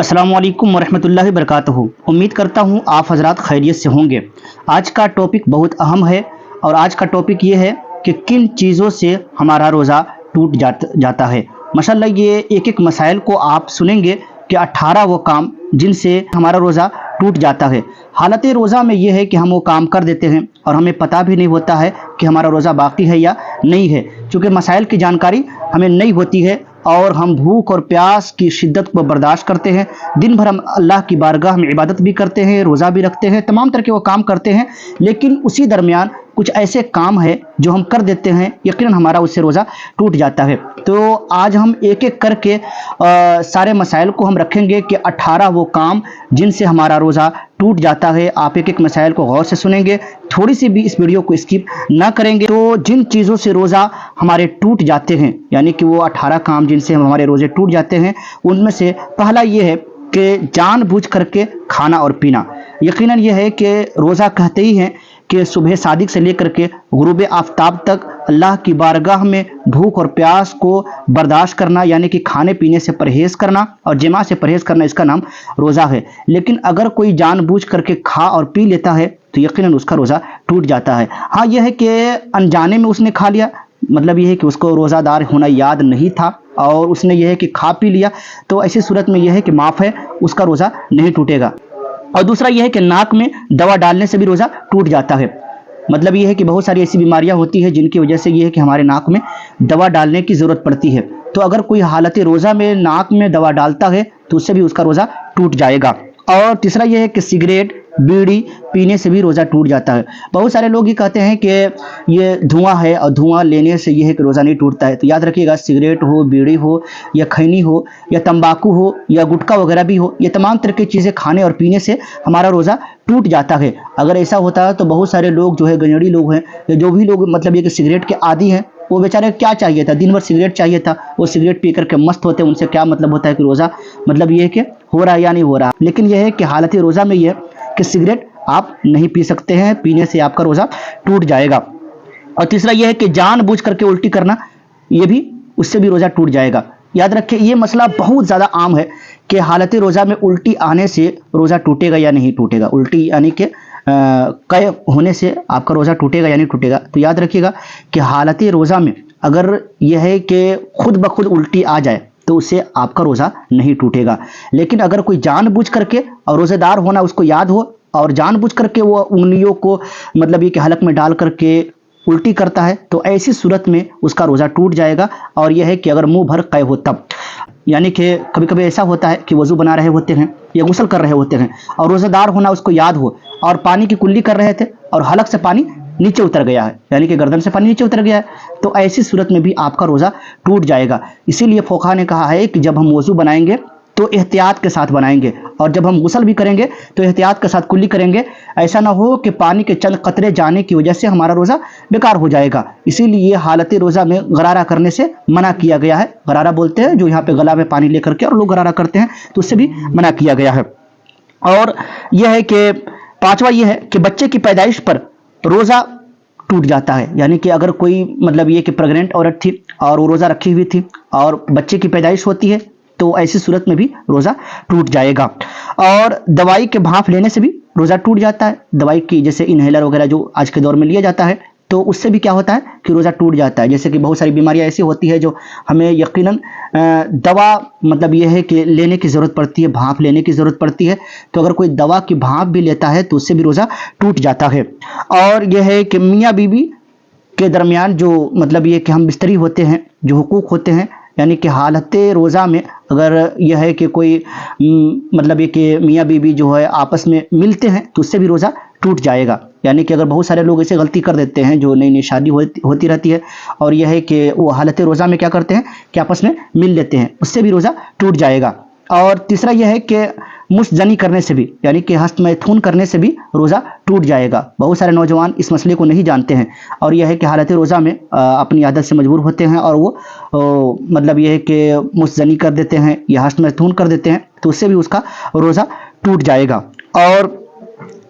अस्सलामु अलैकुम वरहमतुल्लाहि वबरकातुहू। उम्मीद करता हूँ आप हजरात खैरियत से होंगे। आज का टॉपिक बहुत अहम है और आज का टॉपिक ये है कि किन चीज़ों से हमारा रोज़ा टूट जाता है। माशाअल्लाह ये एक एक मसाइल को आप सुनेंगे कि 18 वो काम जिनसे हमारा रोज़ा टूट जाता है। हालत रोज़ा में ये है कि हम वो काम कर देते हैं और हमें पता भी नहीं होता है कि हमारा रोज़ा बाकी है या नहीं है, क्योंकि मसाइल की जानकारी हमें नहीं होती है और हम भूख और प्यास की शिद्दत को बर्दाश्त करते हैं। दिन भर हम अल्लाह की बारगाह में इबादत भी करते हैं, रोज़ा भी रखते हैं, तमाम तरह के वो काम करते हैं, लेकिन उसी दरमियान कुछ ऐसे काम है जो हम कर देते हैं, यकीनन हमारा उससे रोज़ा टूट जाता है। तो आज हम एक एक करके सारे मसाइल को हम रखेंगे कि 18 वो काम जिनसे हमारा रोज़ा टूट जाता है। आप एक एक मसाइल को गौर से सुनेंगे, थोड़ी सी भी इस वीडियो को स्किप ना करेंगे। तो जिन चीज़ों से रोज़ा हमारे टूट जाते हैं, यानी कि वो 18 काम जिनसे हमारे रोज़े टूट जाते हैं, उनमें से पहला ये है कि जानबूझ करके खाना और पीना। यकीनन ये है कि रोज़ा कहते ही हैं कि सुबह सादिक से लेकर के गुरूब आफ्ताब तक अल्लाह की बारगाह में भूख और प्यास को बर्दाश्त करना, यानी कि खाने पीने से परहेज़ करना और जमा से परहेज़ करना, इसका नाम रोज़ा है। लेकिन अगर कोई जानबूझ करके खा और पी लेता है तो यकीनन उसका रोज़ा टूट जाता है। हाँ, यह है कि अनजाने में उसने खा लिया, मतलब यह है कि उसको रोज़ादार होना याद नहीं था और उसने यह है कि खा पी लिया, तो ऐसी सूरत में यह है कि माफ़ है, उसका रोज़ा नहीं टूटेगा। और दूसरा यह है कि नाक में दवा डालने से भी रोज़ा टूट जाता है। मतलब यह है कि बहुत सारी ऐसी बीमारियां होती है जिनकी वजह से यह है कि हमारे नाक में दवा डालने की ज़रूरत पड़ती है। तो अगर कोई हालत रोज़ा में नाक में दवा डालता है तो उससे भी उसका रोज़ा टूट जाएगा। और तीसरा यह है कि सिगरेट बीड़ी पीने से भी रोज़ा टूट जाता है। बहुत सारे लोग ये कहते हैं कि ये धुआं है और धुआं लेने से यह है कि रोज़ा नहीं टूटता है। तो याद रखिएगा, सिगरेट हो, बीड़ी हो या खैनी हो या तंबाकू हो या गुटखा वगैरह भी हो, ये तमाम तरह की चीज़ें खाने और पीने से हमारा रोज़ा टूट जाता है। अगर ऐसा होता है तो बहुत सारे लोग जो है गंजड़ी लोग हैं या जो भी लोग मतलब ये कि सिगरेट के आदी हैं, वो बेचारे क्या चाहिए था, दिन भर सिगरेट चाहिए था, वो सिगरेट पी करके मस्त होते हैं, उनसे क्या मतलब होता है कि रोज़ा मतलब ये है कि हो रहा है या नहीं हो रहा। लेकिन यह है कि हालत रोज़ा में यह कि सिगरेट आप नहीं पी सकते हैं, पीने से आपका रोज़ा टूट जाएगा। और तीसरा यह है कि जानबूझ करके उल्टी करना, ये भी उससे भी रोज़ा टूट जाएगा। याद रखें, ये मसला बहुत ज़्यादा आम है कि हालत रोज़ा में उल्टी आने से रोज़ा टूटेगा या नहीं टूटेगा। उल्टी यानी कि कय होने से आपका रोज़ा टूटेगा या नहीं टूटेगा। तो याद रखिएगा कि हालत रोज़ा में अगर यह है कि खुद ब खुद उल्टी आ जाए तो उससे आपका रोज़ा नहीं टूटेगा। लेकिन अगर कोई जानबूझ करके और रोज़ेदार होना उसको याद हो और जानबूझ करके वो उंगलियों को मतलब ये कि हलक में डाल करके उल्टी करता है, तो ऐसी सूरत में उसका रोज़ा टूट जाएगा। और यह है कि अगर मुंह भर कय हो तब, यानी कि कभी कभी ऐसा होता है कि वज़ू बना रहे होते हैं या गुस्ल कर रहे होते हैं और रोज़ेदार होना उसको याद हो और पानी की कुल्ली कर रहे थे और हलक से पानी नीचे उतर गया है, यानी कि गर्दन से पानी नीचे उतर गया है, तो ऐसी सूरत में भी आपका रोज़ा टूट जाएगा। इसीलिए फ़ुक़हा ने कहा है कि जब हम वज़ू बनाएंगे तो एहतियात के साथ बनाएंगे और जब हम गुस्ल भी करेंगे तो एहतियात के साथ कुल्ली करेंगे। ऐसा ना हो कि पानी के चंद कतरे जाने की वजह से हमारा रोज़ा बेकार हो जाएगा। इसीलिए हालत रोज़ा में गरारा करने से मना किया गया है। गरारा बोलते हैं जो यहाँ पे गला में पानी लेकर के और लोग गरारा करते हैं, तो उससे भी मना किया गया है। और यह है कि पांचवा यह है कि बच्चे की पैदाइश पर रोज़ा टूट जाता है। यानी कि अगर कोई मतलब ये कि प्रेग्नेंट औरत थी और वो रोज़ा रखी हुई थी और बच्चे की पैदाइश होती है, तो ऐसी सूरत में भी रोज़ा टूट जाएगा। और दवाई के भांप लेने से भी रोज़ा टूट जाता है। दवाई की जैसे इनहेलर वगैरह जो आज के दौर में लिया जाता है, तो उससे भी क्या होता है कि रोज़ा टूट जाता है। जैसे कि बहुत सारी बीमारियां ऐसी होती है जो हमें यकीनन दवा मतलब यह है कि लेने की ज़रूरत पड़ती है, भांप लेने की ज़रूरत पड़ती है। तो अगर कोई दवा की भांप भी लेता है तो उससे भी रोज़ा टूट जाता है। और यह है कि मियाँ बीवी के दरमियान जो मतलब ये कि हम बिस्तरी होते हैं, जो हुकूक होते हैं, यानी कि हालत रोज़ा में अगर यह है कि कोई मतलब ये कि मियाँ बीवी जो है आपस में मिलते हैं तो उससे भी रोज़ा टूट जाएगा। यानी कि अगर बहुत सारे लोग ऐसे गलती कर देते हैं, जो नई नई शादी होती रहती है और यह है कि वो हालत रोज़ा में क्या करते हैं कि आपस में मिल लेते हैं, उससे भी रोज़ा टूट जाएगा। और तीसरा यह है कि मुस्तजनी करने से भी, यानी कि हस्तमैथुन करने से भी रोज़ा टूट जाएगा। बहुत सारे नौजवान इस मसले को नहीं जानते हैं और यह है कि हालत रोज़ा में अपनी आदत से मजबूर होते हैं और वो मतलब यह है कि मुस्तजनी कर देते हैं या हस्तमैथुन कर देते हैं, तो उससे भी उसका रोज़ा टूट जाएगा। और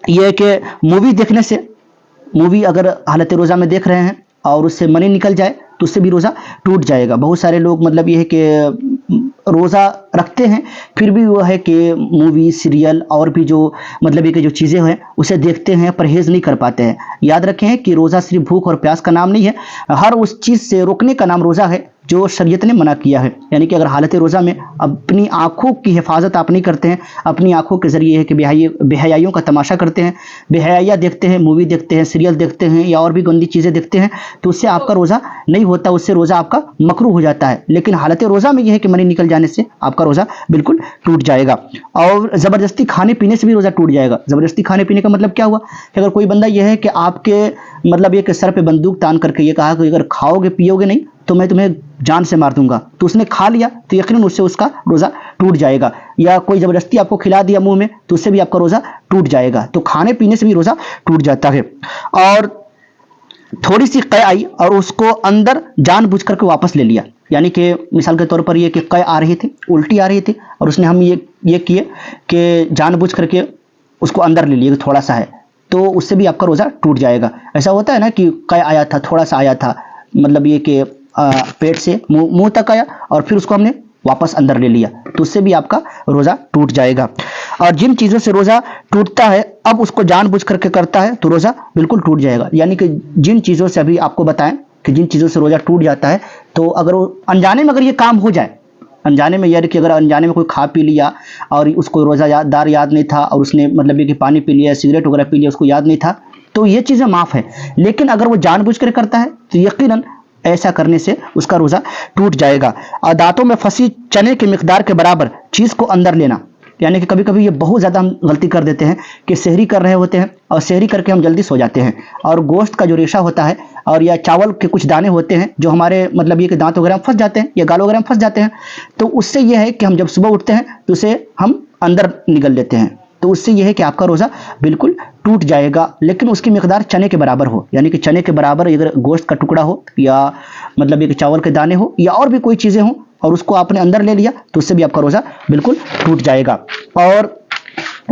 यह है कि मूवी देखने से, मूवी अगर हालत रोज़ा में देख रहे हैं और उससे मनी निकल जाए तो उससे भी रोज़ा टूट जाएगा। बहुत सारे लोग मतलब ये है कि रोज़ा रखते हैं फिर भी वो है कि मूवी सीरियल और भी जो मतलब ये कि जो चीज़ें हैं उसे देखते हैं, परहेज़ नहीं कर पाते हैं। याद रखें कि रोज़ा सिर्फ भूख और प्यास का नाम नहीं है, हर उस चीज़ से रोकने का नाम रोज़ा है जो शरीयत ने मना किया है। यानी कि अगर हालत रोज़ा में अपनी आँखों की हिफाजत आप नहीं करते हैं, अपनी आँखों के ज़रिए है कि बेहयाइयों का तमाशा करते हैं, बेहयाइयाँ देखते हैं, मूवी देखते हैं, सीरियल देखते हैं या और भी गंदी चीज़ें देखते हैं, तो उससे आपका रोज़ा नहीं होता, उससे रोज़ा आपका मकरूह हो जाता है। लेकिन हालत रोज़ा में यह है कि मनी निकल जाने से आपका रोज़ा बिल्कुल टूट जाएगा। और ज़बरदस्ती खाने पीने से भी रोज़ा टूट जाएगा। ज़बरदस्ती खाने पीने का मतलब क्या हुआ कि अगर कोई बंदा यह है कि आपके मतलब ये कि सर पे बंदूक तान करके ये कहा कि अगर खाओगे पियोगे नहीं तो मैं तुम्हें जान से मार दूंगा, तो उसने खा लिया तो यकीनन उससे उसका रोज़ा टूट जाएगा। या कोई ज़बरदस्ती आपको खिला दिया मुंह में तो उससे भी आपका रोज़ा टूट जाएगा। तो खाने पीने से भी रोज़ा टूट जाता है। और थोड़ी सी कै आई और उसको अंदर जानबूझ करके वापस ले लिया, यानी कि मिसाल के तौर पर ये कि कै आ रही थी, उल्टी आ रही थी और उसने हम ये किए कि जानबूझ करके उसको अंदर ले लिए, थोड़ा सा है, तो उससे भी आपका रोज़ा टूट जाएगा। ऐसा होता है ना कि कै आया था, थोड़ा सा आया था, मतलब ये कि पेट से मुंह तक आया और फिर उसको हमने वापस अंदर ले लिया, तो उससे भी आपका रोज़ा टूट जाएगा। और जिन चीज़ों से रोज़ा टूटता है अब उसको जानबूझ करके करता है तो रोज़ा बिल्कुल टूट जाएगा। यानी कि जिन चीज़ों से अभी आपको बताएं कि जिन चीज़ों से रोज़ा टूट जाता है, तो अगर वो अनजाने में अगर ये काम हो जाए, अनजाने में यार कि अगर अनजाने में कोई खा पी लिया और उसको रोज़ादार याद नहीं था और उसने मतलब ये कि पानी पी लिया, सिगरेट वगैरह पी लिया, उसको याद नहीं था, तो ये चीज़ें माफ़ है। लेकिन अगर वो जानबूझ कर करता है तो यकीनन ऐसा करने से उसका रोज़ा टूट जाएगा। और दांतों में फंसी चने की मिकदार के बराबर चीज़ को अंदर लेना, यानी कि कभी कभी ये बहुत ज़्यादा हम गलती कर देते हैं कि सहरी कर रहे होते हैं और सहरी करके हम जल्दी सो जाते हैं और गोश्त का जो रेशा होता है और या चावल के कुछ दाने होते हैं जो हमारे मतलब ये कि दांत वगैरह में फंस जाते हैं या गाल वगैरह में फंस जाते हैं, तो उससे यह है कि हम जब सुबह उठते हैं तो उसे हम अंदर निगल लेते हैं, तो उससे यह है कि आपका रोज़ा बिल्कुल टूट जाएगा। लेकिन उसकी मिकदार चने के बराबर हो, यानी कि चने के बराबर अगर गोश्त का टुकड़ा हो या मतलब ये कि चावल के दाने हो या और भी कोई चीज़ें हों और उसको आपने अंदर ले लिया तो उससे भी आपका रोज़ा बिल्कुल टूट जाएगा। और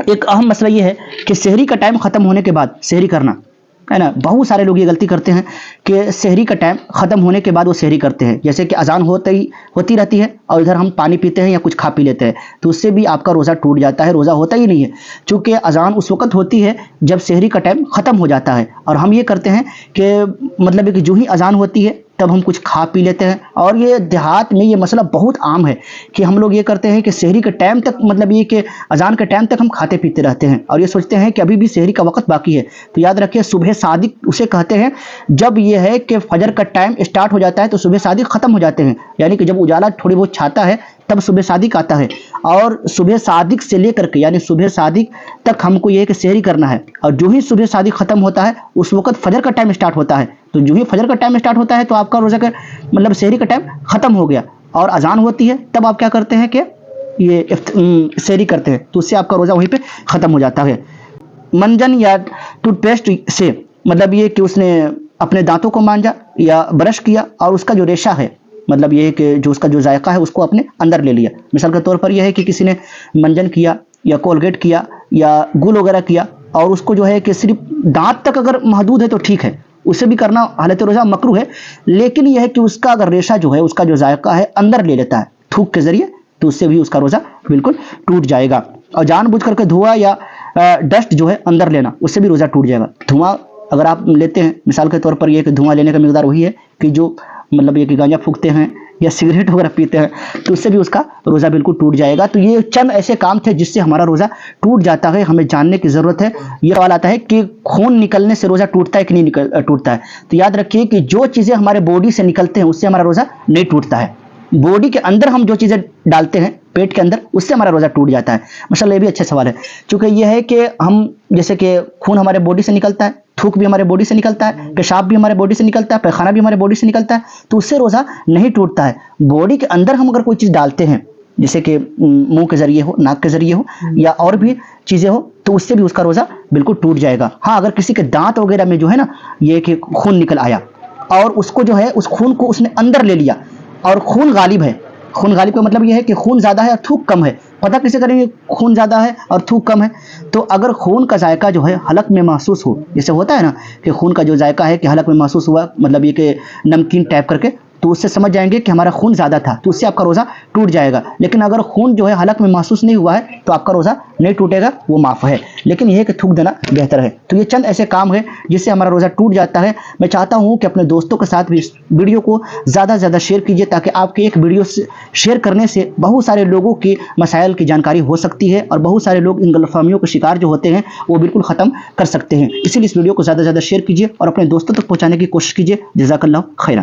एक अहम मसला ये है कि सहरी का टाइम ख़त्म होने के बाद सहरी करना है ना, बहुत सारे लोग ये गलती करते हैं कि सहरी का टाइम ख़त्म होने के बाद वो सहरी करते हैं, जैसे कि अजान होती रहती है और इधर हम पानी पीते हैं या कुछ खा पी लेते हैं, तो उससे भी आपका रोज़ा टूट जाता है, रोज़ा होता ही नहीं है। चूँकि अजान उस वक्त होती है जब सहरी का टाइम ख़त्म हो जाता है और हम ये करते हैं कि मतलब कि जो ही अजान होती है तब हम कुछ खा पी लेते हैं। और ये देहात में ये मसला बहुत आम है कि हम लोग ये करते हैं कि सहरी के टाइम तक मतलब ये कि अजान के टाइम तक हम खाते पीते रहते हैं और ये सोचते हैं कि अभी भी सहरी का वक्त बाकी है। तो याद रखिए सुबह सादिक उसे कहते हैं जब ये है कि फजर का टाइम स्टार्ट हो जाता है तो सुबह सादिक ख़त्म हो जाते हैं, यानी कि जब उजाला थोड़ी बहुत छाता है तब सुबह सादिक आता है। और सुबह सादिक से लेकर के यानी सुबह सादिक तक हमको ये है कि सहरी करना है और जो ही सुबह सादिक ख़त्म होता है उस वक्त फजर का टाइम स्टार्ट होता है, तो जो ही फजर का टाइम स्टार्ट होता है तो आपका रोज़ा का मतलब सहरी का टाइम ख़त्म हो गया और अजान होती है तब आप क्या करते हैं कि ये सहरी करते हैं, तो उससे आपका रोज़ा वहीं पे ख़त्म हो जाता है। मंजन या टूथपेस्ट से मतलब ये कि उसने अपने दांतों को मांजा या ब्रश किया और उसका जो रेशा है मतलब ये है कि जो उसका जो जायका है उसको अपने अंदर ले लिया। मिसाल के तौर पर यह है कि किसी ने मंजन किया या कोलगेट किया या गुल वगैरह किया और उसको जो है कि सिर्फ दांत तक अगर महदूद है तो ठीक है, उसे भी करना हालत रोज़ा मकरूह है। लेकिन यह है कि उसका अगर रेशा जो है उसका जो जायका है अंदर ले लेता है थूक के ज़रिए, तो उससे भी उसका रोज़ा बिल्कुल टूट जाएगा। और जानबूझ करके धुआं या डस्ट जो है अंदर लेना उससे भी रोज़ा टूट जाएगा। धुआं अगर आप लेते हैं मिसाल के तौर पर यह कि धुआं लेने का मिकदार वही है कि जो मतलब ये कि गांजा फूकते हैं या सिगरेट वगैरह पीते हैं, तो उससे भी उसका रोज़ा बिल्कुल टूट जाएगा। तो ये चंद ऐसे काम थे जिससे हमारा रोज़ा टूट जाता है, हमें जानने की ज़रूरत है। ये सवाल आता है कि खून निकलने से रोज़ा टूटता है कि नहीं टूटता है, तो याद रखिए कि जो चीज़ें हमारे बॉडी से निकलते हैं उससे हमारा रोज़ा नहीं टूटता है। बॉडी के अंदर हम जो चीज़ें डालते हैं पेट के अंदर उससे हमारा रोज़ा टूट जाता है। माशाल्लाह ये भी अच्छा सवाल है, चूँकि ये है कि हम जैसे कि खून हमारे बॉडी से निकलता है, थूक भी हमारे बॉडी से निकलता है, पेशाब भी हमारे बॉडी से निकलता है, पैखाना भी हमारे बॉडी से निकलता है, तो उससे रोज़ा नहीं टूटता है। बॉडी के अंदर हम अगर कोई चीज़ डालते हैं जैसे कि मुंह के ज़रिए हो, नाक के ज़रिए हो या और भी चीज़ें हो, तो उससे भी उसका रोज़ा बिल्कुल टूट जाएगा। हाँ, अगर किसी के दांत वगैरह में जो है ना ये कि खून निकल आया और उसको जो है उस खून को उसने अंदर ले लिया और खून गालिब है, खून गालिब का मतलब यह है कि खून ज़्यादा है और थूक कम है। पता कैसे करेंगे खून ज़्यादा है और थूक कम है? तो अगर खून का जायका जो है हलक में महसूस हो, जैसे होता है ना कि खून का जो जायका है कि हलक में महसूस हुआ, मतलब ये कि नमकीन टाइप करके, تو اس سے سمجھ جائیں گے کہ ہمارا خون زیادہ تھا، تو اس سے آپ کا روزہ ٹوٹ جائے گا. لیکن اگر خون جو ہے حلق میں محسوس نہیں ہوا ہے تو آپ کا روزہ نہیں ٹوٹے گا، وہ معاف ہے. لیکن یہ ہے کہ تھوک دینا بہتر ہے. تو یہ چند ایسے کام ہیں جس سے ہمارا روزہ ٹوٹ جاتا ہے. میں چاہتا ہوں کہ اپنے دوستوں کے ساتھ بھی اس ویڈیو کو زیادہ سے زیادہ شیئر کیجیے، تاکہ آپ کے ایک ویڈیو شیئر کرنے سے بہت سارے لوگوں کی مسائل کی جانکاری ہو سکتی ہے، اور بہت سارے لوگ ان غلط فہمیوں کے شکار جو ہوتے ہیں وہ بالکل ختم کر سکتے ہیں. اسی لیے اس ویڈیو کو زیادہ سے زیادہ شیئر کیجیے اور اپنے دوستوں تک پہنچانے کی کوشش کیجیے. جزاک اللہ خیرا.